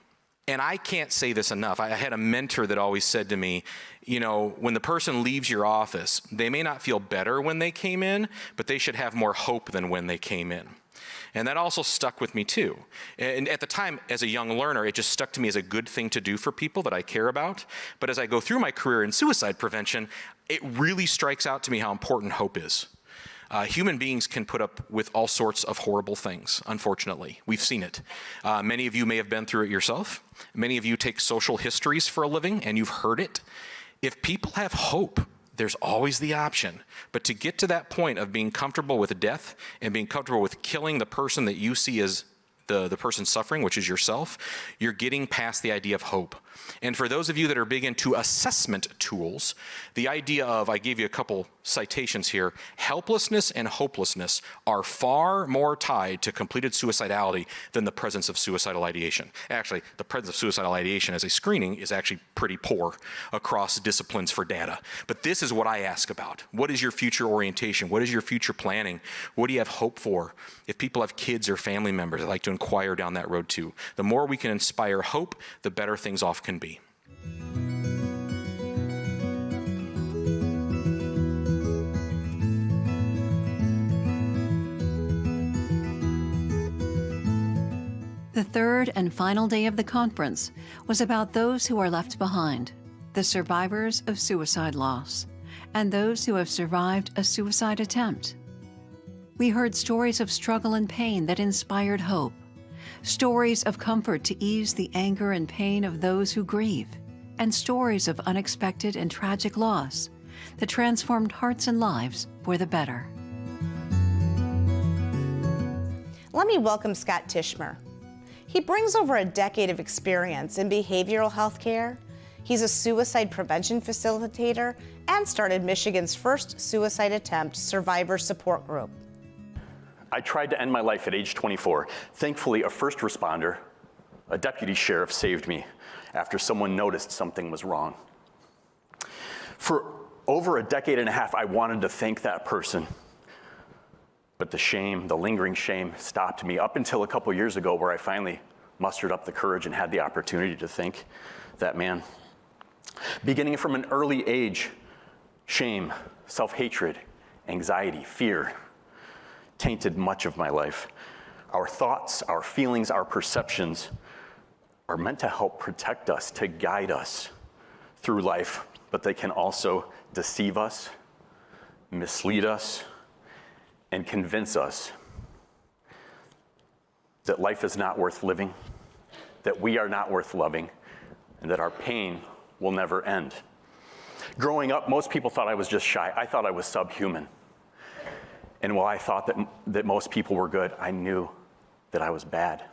And I can't say this enough. I had a mentor that always said to me, you know, when the person leaves your office, they may not feel better when they came in, but they should have more hope than when they came in. And that also stuck with me too. And at the time, as a young learner, it just stuck to me as a good thing to do for people that I care about. But as I go through my career in suicide prevention, it really strikes out to me how important hope is. Human beings can put up with all sorts of horrible things, unfortunately. We've seen it. Many of you may have been through it yourself. Many of you take social histories for a living, and you've heard it. If people have hope, there's always the option. But to get to that point of being comfortable with death and being comfortable with killing the person that you see as the person suffering, which is yourself, you're getting past the idea of hope. And for those of you that are big into assessment tools, the idea of, I gave you a couple citations here, helplessness and hopelessness are far more tied to completed suicidality than the presence of suicidal ideation. Actually, the presence of suicidal ideation as a screening is actually pretty poor across disciplines for data. But this is what I ask about. What is your future orientation? What is your future planning? What do you have hope for? If people have kids or family members, I'd like to inquire down that road too. The more we can inspire hope, the better things off can be. The third and final day of the conference was about those who are left behind, the survivors of suicide loss, and those who have survived a suicide attempt. We heard stories of struggle and pain that inspired hope, stories of comfort to ease the anger and pain of those who grieve, and stories of unexpected and tragic loss that transformed hearts and lives for the better. Let me welcome Scott Tishmer. He brings over a decade of experience in behavioral health care. He's a suicide prevention facilitator and started Michigan's first suicide attempt survivor support group. I tried to end my life at age 24. Thankfully, a first responder, a deputy sheriff, saved me after someone noticed something was wrong. For over a decade and a half, I wanted to thank that person. But the shame, the lingering shame, stopped me up until a couple years ago where I finally mustered up the courage and had the opportunity to thank that man. Beginning from an early age, shame, self-hatred, anxiety, fear tainted much of my life. Our thoughts, our feelings, our perceptions are meant to help protect us, to guide us through life, but they can also deceive us, mislead us, and convince us that life is not worth living, that we are not worth loving, and that our pain will never end. Growing up, most people thought I was just shy. I thought I was subhuman. And while I thought that most people were good, I knew that I was bad.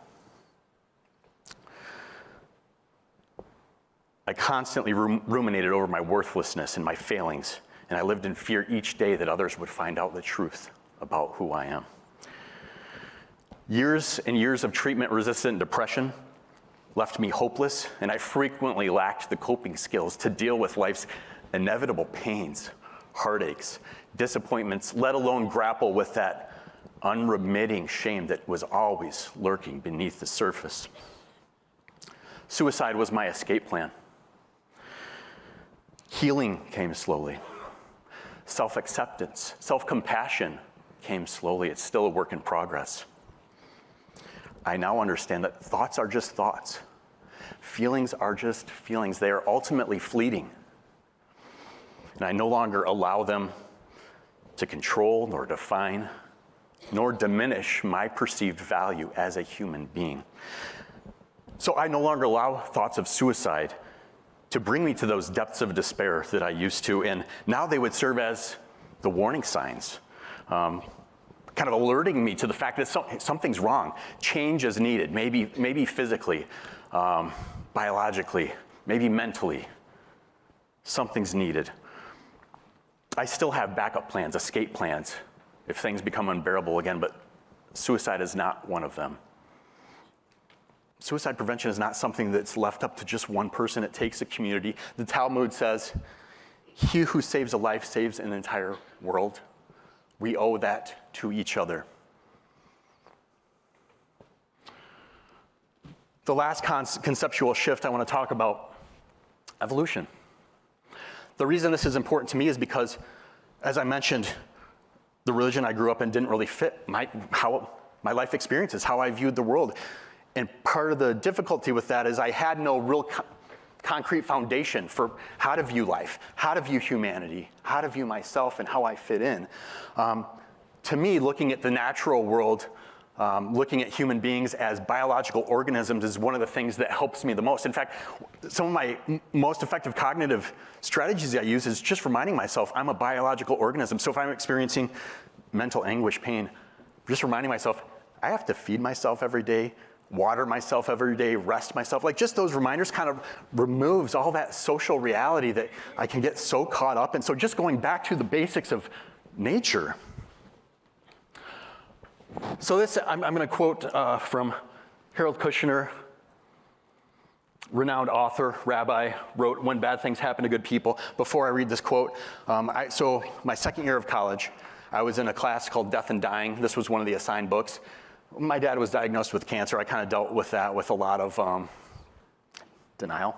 I constantly ruminated over my worthlessness and my failings, and I lived in fear each day that others would find out the truth about who I am. Years and years of treatment-resistant depression left me hopeless, and I frequently lacked the coping skills to deal with life's inevitable pains, heartaches, disappointments, let alone grapple with that unremitting shame that was always lurking beneath the surface. Suicide was my escape plan. Healing came slowly. Self-acceptance, self-compassion came slowly. It's still a work in progress. I now understand that thoughts are just thoughts. Feelings are just feelings. They are ultimately fleeting. And I no longer allow them to control nor define nor diminish my perceived value as a human being. So I no longer allow thoughts of suicide to bring me to those depths of despair that I used to, and now they would serve as the warning signs, kind of alerting me to the fact that something's wrong. Change is needed, maybe physically, biologically, maybe mentally. Something's needed. I still have backup plans, escape plans, if things become unbearable again, but suicide is not one of them. Suicide prevention is not something that's left up to just one person. It takes a community. The Talmud says, he who saves a life saves an entire world. We owe that to each other. The last conceptual shift I want to talk about, evolution. The reason this is important to me is because, as I mentioned, the religion I grew up in didn't really fit my life experiences, how I viewed the world. And part of the difficulty with that is I had no real concrete foundation for how to view life, how to view humanity, how to view myself, and how I fit in. To me, looking at the natural world, looking at human beings as biological organisms is one of the things that helps me the most. In fact, some of my most effective cognitive strategies I use is just reminding myself I'm a biological organism. So if I'm experiencing mental anguish, pain, just reminding myself I have to feed myself every day, water myself every day, rest myself. Like just those reminders kind of removes all that social reality that I can get so caught up in. So just going back to the basics of nature. So this, I'm going to quote from Harold Kushner, renowned author, rabbi, wrote, "When bad things happen to good people." Before I read this quote, so my second year of college, I was in a class called Death and Dying. This was one of the assigned books. My dad was diagnosed with cancer. I kind of dealt with that with a lot of denial.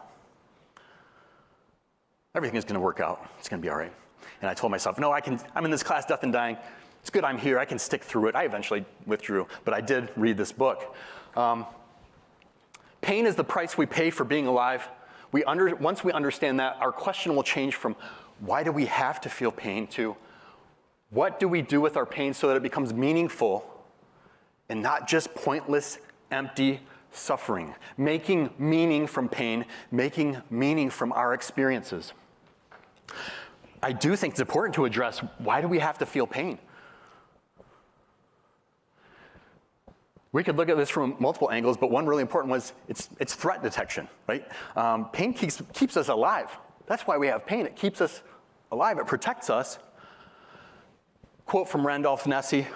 Everything is going to work out. It's going to be all right. And I told myself, no, I'm in this class, Death and Dying. It's good I'm here. I can stick through it. I eventually withdrew, but I did read this book. Pain is the price we pay for being alive. Once we understand that, our question will change from why do we have to feel pain to what do we do with our pain so that it becomes meaningful and not just pointless, empty suffering. Making meaning from pain, making meaning from our experiences. I do think it's important to address why do we have to feel pain? We could look at this from multiple angles, but one really important was it's threat detection, right? Pain keeps us alive. That's why we have pain. It keeps us alive. It protects us. Quote from Randolph Nesse,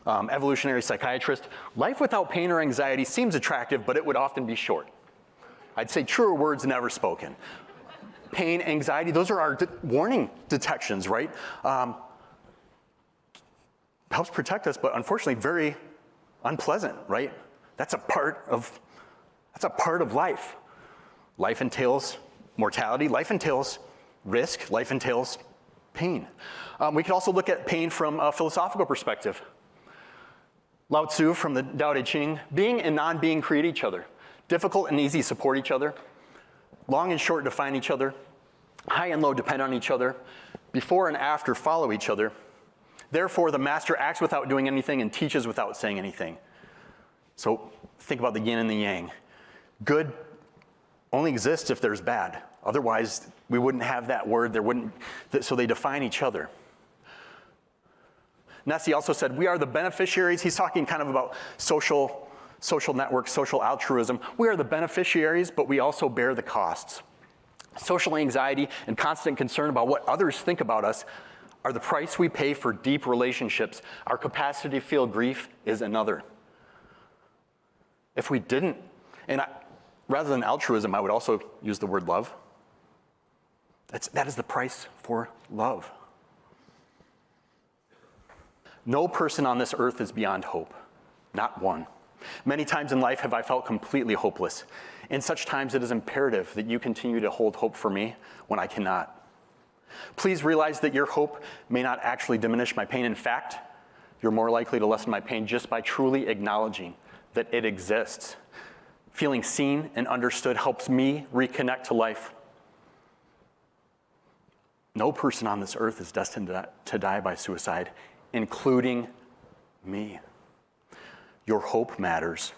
evolutionary psychiatrist: "Life without pain or anxiety seems attractive, but it would often be short." I'd say truer words never spoken. Pain, anxiety, those are our warning detections, right? Helps protect us, but unfortunately very unpleasant, right? That's a part of life. Life entails mortality, life entails risk, life entails pain. We could also look at pain from a philosophical perspective. Lao Tzu from the Tao Te Ching: "Being and non-being create each other. Difficult and easy support each other. Long and short define each other. High and low depend on each other. Before and after follow each other. Therefore, the master acts without doing anything and teaches without saying anything." So think about the yin and the yang. Good only exists if there's bad. Otherwise, we wouldn't have that word. So they define each other. Nesse also said, we are the beneficiaries. He's talking kind of about social networks, social altruism. We are the beneficiaries, but we also bear the costs. Social anxiety and constant concern about what others think about us are the price we pay for deep relationships. Our capacity to feel grief is another. If we didn't, rather than altruism, I would also use the word love. That is the price for love. No person on this earth is beyond hope, not one. Many times in life have I felt completely hopeless. In such times, it is imperative that you continue to hold hope for me when I cannot. Please realize that your hope may not actually diminish my pain. In fact, you're more likely to lessen my pain just by truly acknowledging that it exists. Feeling seen and understood helps me reconnect to life. No person on this earth is destined to die by suicide, including me. Your hope matters.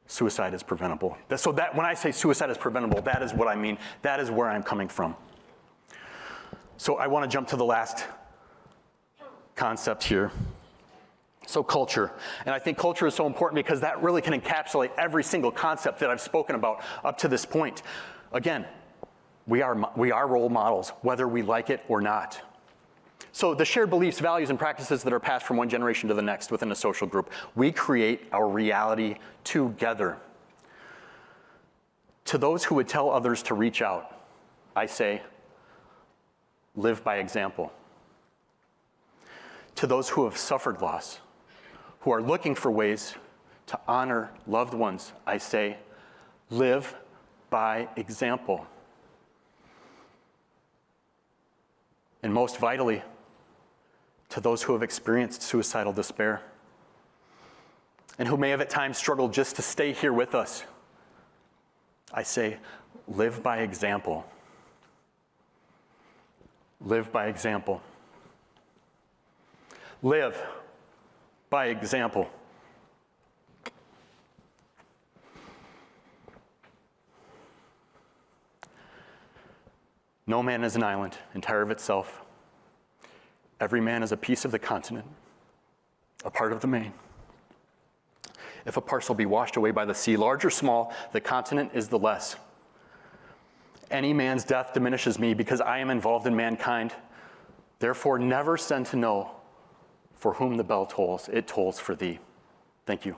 Suicide is preventable. So that when I say suicide is preventable, that is what I mean. That is where I'm coming from. So I want to jump to the last concept here. So culture. And I think culture is so important because that really can encapsulate every single concept that I've spoken about up to this point. Again, we are role models, whether we like it or not. So the shared beliefs, values, and practices that are passed from one generation to the next within a social group, we create our reality together. To those who would tell others to reach out, I say, live by example. To those who have suffered loss, who are looking for ways to honor loved ones, I say, live by example. And most vitally, to those who have experienced suicidal despair and who may have at times struggled just to stay here with us, I say, live by example. Live by example. Live by example. No man is an island, entire of itself. Every man is a piece of the continent, a part of the main. If a parcel be washed away by the sea, large or small, the continent is the less. Any man's death diminishes me because I am involved in mankind. Therefore, never send to know for whom the bell tolls. It tolls for thee. Thank you.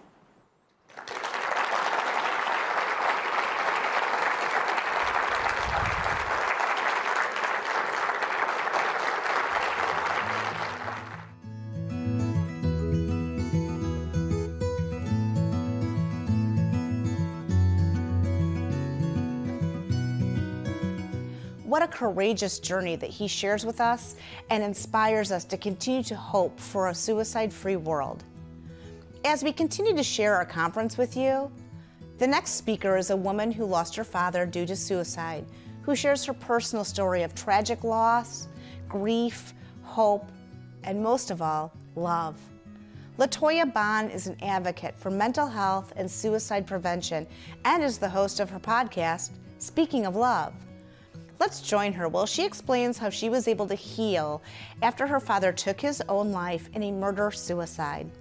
What a courageous journey that he shares with us and inspires us to continue to hope for a suicide-free world. As we continue to share our conference with you, the next speaker is a woman who lost her father due to suicide, who shares her personal story of tragic loss, grief, hope, and most of all, love. LaToya Bond is an advocate for mental health and suicide prevention and is the host of her podcast, Speaking of Love. Let's join her while she explains how she was able to heal after her father took his own life in a murder-suicide.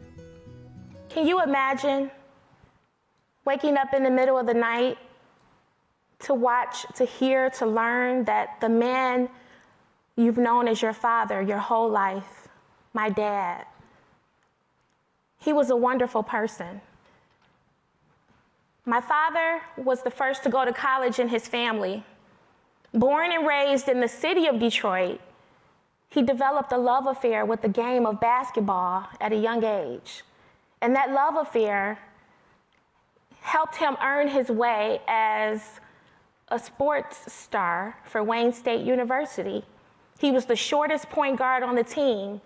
Can you imagine waking up in the middle of the night to watch, to hear, to learn that the man you've known as your father your whole life, my dad, he was a wonderful person. My father was the first to go to college in his family. Born and raised in the city of Detroit, he developed a love affair with the game of basketball at a young age. And that love affair helped him earn his way as a sports star for Wayne State University. He was the shortest point guard on the team,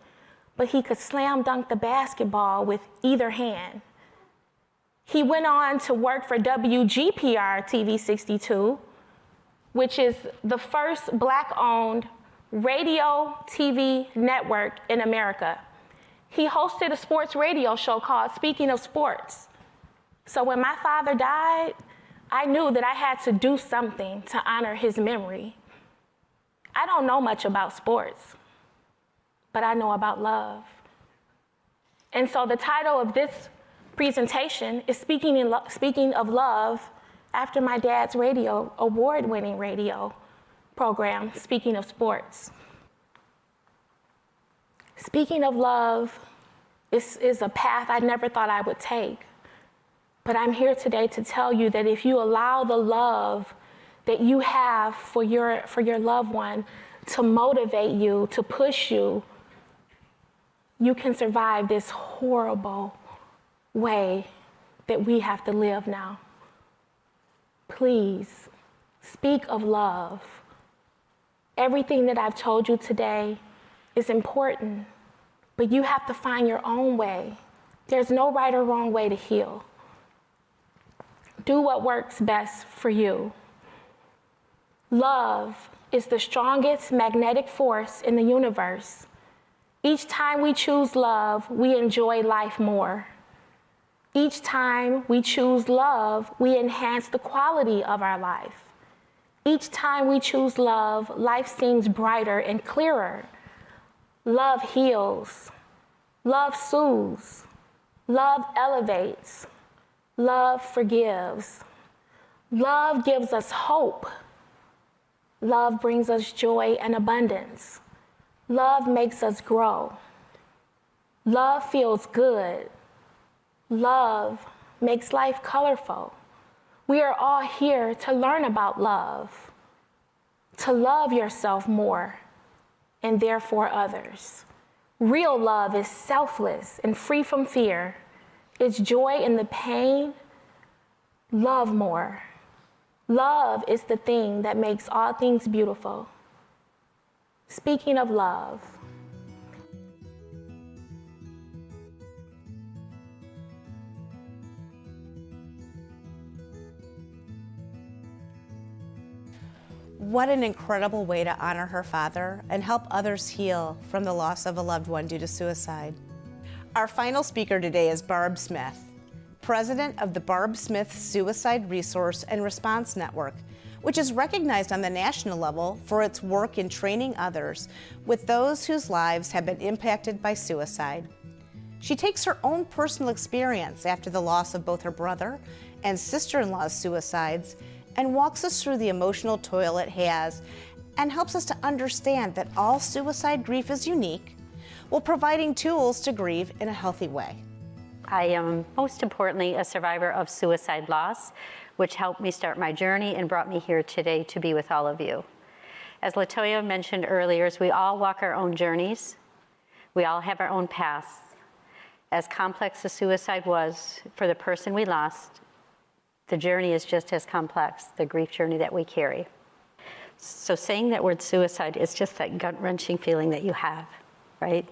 but he could slam dunk the basketball with either hand. He went on to work for WGPR TV 62, which is the first Black-owned radio TV network in America. He hosted a sports radio show called Speaking of Sports. So when my father died, I knew that I had to do something to honor his memory. I don't know much about sports, but I know about love. And so the title of this presentation is Speaking of Love, after my dad's award-winning radio program, Speaking of Sports. Speaking of love is a path I never thought I would take. But I'm here today to tell you that if you allow the love that you have for your loved one to motivate you, to push you, you can survive this horrible way that we have to live now. Please, speak of love. Everything that I've told you today is important, but you have to find your own way. There's no right or wrong way to heal. Do what works best for you. Love is the strongest magnetic force in the universe. Each time we choose love, we enjoy life more. Each time we choose love, we enhance the quality of our life. Each time we choose love, life seems brighter and clearer. Love heals. Love soothes. Love elevates. Love forgives. Love gives us hope. Love brings us joy and abundance. Love makes us grow. Love feels good. Love makes life colorful. We are all here to learn about love, to love yourself more, and therefore others. Real love is selfless and free from fear. It's joy in the pain. Love more. Love is the thing that makes all things beautiful. Speaking of love, what an incredible way to honor her father and help others heal from the loss of a loved one due to suicide. Our final speaker today is Barb Smith, president of the Barb Smith Suicide Resource and Response Network, which is recognized on the national level for its work in training others with those whose lives have been impacted by suicide. She takes her own personal experience after the loss of both her brother and sister-in-law's suicides and walks us through the emotional toil it has and helps us to understand that all suicide grief is unique, while providing tools to grieve in a healthy way. I am most importantly a survivor of suicide loss, which helped me start my journey and brought me here today to be with all of you. As LaToya mentioned earlier, we all walk our own journeys. We all have our own paths. As complex as suicide was for the person we lost, the journey is just as complex, the grief journey that we carry. So saying that word suicide is just that gut-wrenching feeling that you have, right?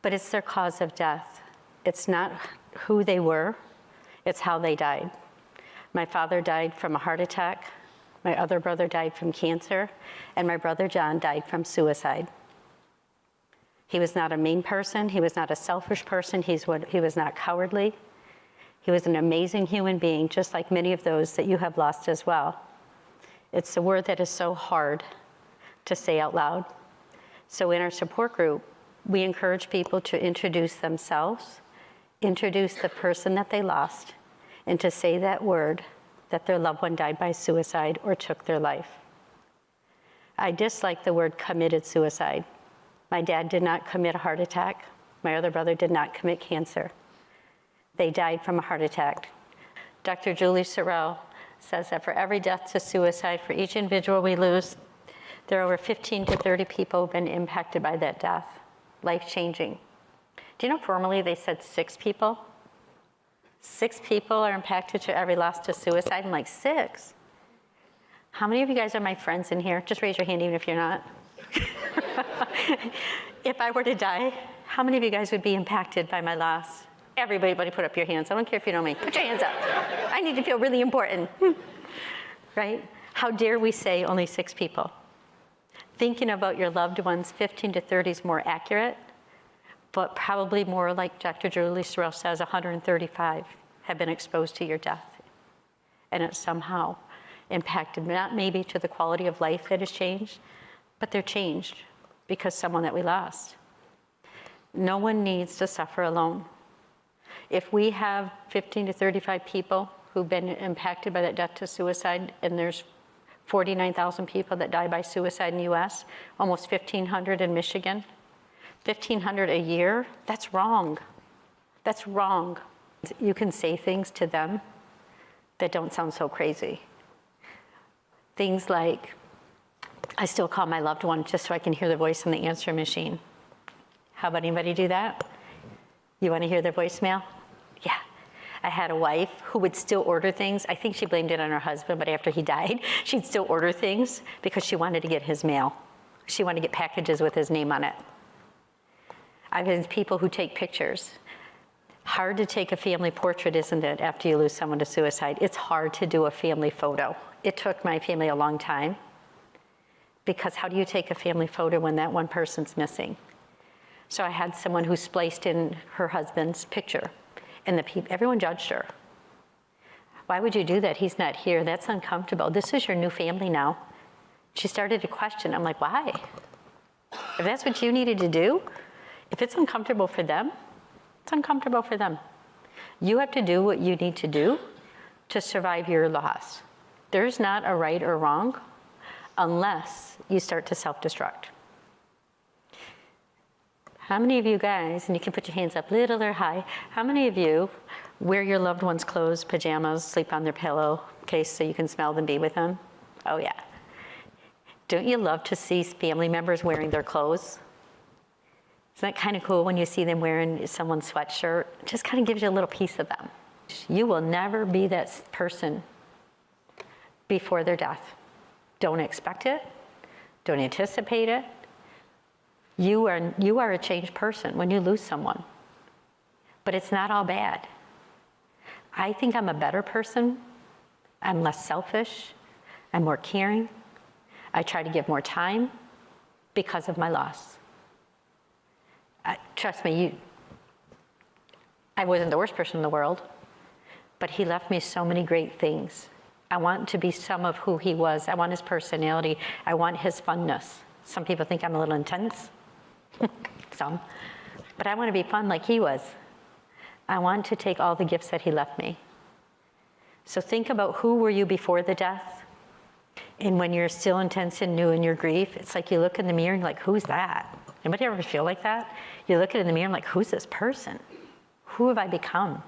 But it's their cause of death. It's not who they were, it's how they died. My father died from a heart attack, my other brother died from cancer, and my brother John died from suicide. He was not a mean person, he was not a selfish person, he was not cowardly. He was an amazing human being, just like many of those that you have lost as well. It's a word that is so hard to say out loud. So in our support group, we encourage people to introduce themselves, introduce the person that they lost, and to say that word, that their loved one died by suicide or took their life. I dislike the word committed suicide. My dad did not commit a heart attack. My other brother did not commit cancer. They died from a heart attack. Dr. Julie Sorrell says that for every death to suicide, for each individual we lose, there are over 15 to 30 people who have been impacted by that death, life-changing. Do you know formally they said 6 people? 6 people are impacted to every loss to suicide. I'm like, 6? How many of you guys are my friends in here? Just raise your hand even if you're not. If I were to die, how many of you guys would be impacted by my loss? Everybody put up your hands. I don't care if you know me. Put your hands up. I need to feel really important. Right? How dare we say only 6 people? Thinking about your loved ones, 15 to 30 is more accurate, but probably more like Dr. Julie Sorrell says, 135 have been exposed to your death. And it's somehow impacted, not maybe to the quality of life that has changed, but they're changed because someone that we lost. No one needs to suffer alone. If we have 15 to 35 people who've been impacted by that death to suicide, and there's 49,000 people that die by suicide in the US, almost 1,500 in Michigan, 1,500 a year, that's wrong. That's wrong. You can say things to them that don't sound so crazy. Things like, I still call my loved one just so I can hear their voice on the answer machine. How about anybody do that? You want to hear their voicemail? Yeah. I had a wife who would still order things. I think she blamed it on her husband, but after he died, she'd still order things because she wanted to get his mail. She wanted to get packages with his name on it. I've had people who take pictures. Hard to take a family portrait, isn't it, after you lose someone to suicide? It's hard to do a family photo. It took my family a long time because how do you take a family photo when that one person's missing? So I had someone who spliced in her husband's picture, and everyone judged her. Why would you do that? He's not here. That's uncomfortable. This is your new family now. She started to question. I'm like, why? If that's what you needed to do, if it's uncomfortable for them, it's uncomfortable for them. You have to do what you need to do to survive your loss. There's not a right or wrong unless you start to self-destruct. How many of you guys, and you can put your hands up little or high, how many of you wear your loved one's clothes, pajamas, sleep on their pillow case so you can smell them, be with them? Oh yeah. Don't you love to see family members wearing their clothes? Isn't that kind of cool when you see them wearing someone's sweatshirt? It just kind of gives you a little piece of them. You will never be that person before their death. Don't expect it. Don't anticipate it. You are a changed person when you lose someone. But it's not all bad. I think I'm a better person. I'm less selfish. I'm more caring. I try to give more time because of my loss. Trust me, I wasn't the worst person in the world, but he left me so many great things. I want to be some of who he was. I want his personality. I want his funness. Some people think I'm a little intense, some, but I want to be fun like he was. I want to take all the gifts that he left me. So think about who were you before the death? And when you're still intense and new in your grief, it's like you look in the mirror and you're like, who's that? Anybody ever feel like that? You look at it in the mirror and like, who's this person? Who have I become?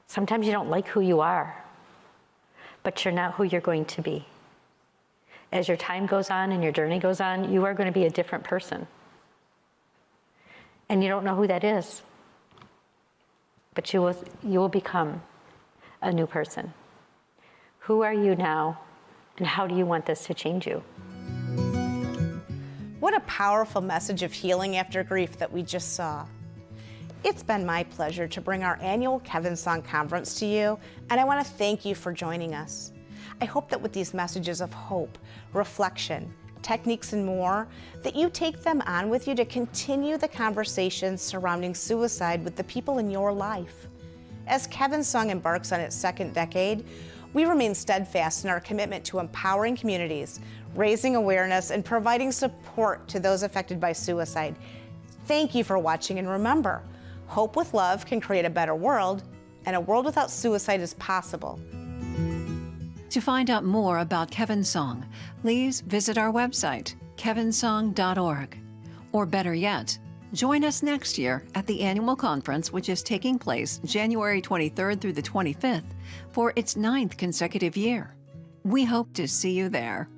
Sometimes you don't like who you are, but you're not who you're going to be. As your time goes on and your journey goes on, you are going to be a different person. And you don't know who that is, but you will become a new person. Who are you now, and how do you want this to change you? What a powerful message of healing after grief that we just saw. It's been my pleasure to bring our annual Kevin Song Conference to you, and I want to thank you for joining us. I hope that with these messages of hope, reflection, techniques, and more, that you take them on with you to continue the conversations surrounding suicide with the people in your life. As Kevin Song embarks on its second decade, we remain steadfast in our commitment to empowering communities, raising awareness, and providing support to those affected by suicide. Thank you for watching, and remember, hope with love can create a better world, and a world without suicide is possible. To find out more about Kevin Song, please visit our website, kevinsong.org. Or better yet, join us next year at the annual conference, which is taking place January 23rd through the 25th for its 9th consecutive year. We hope to see you there.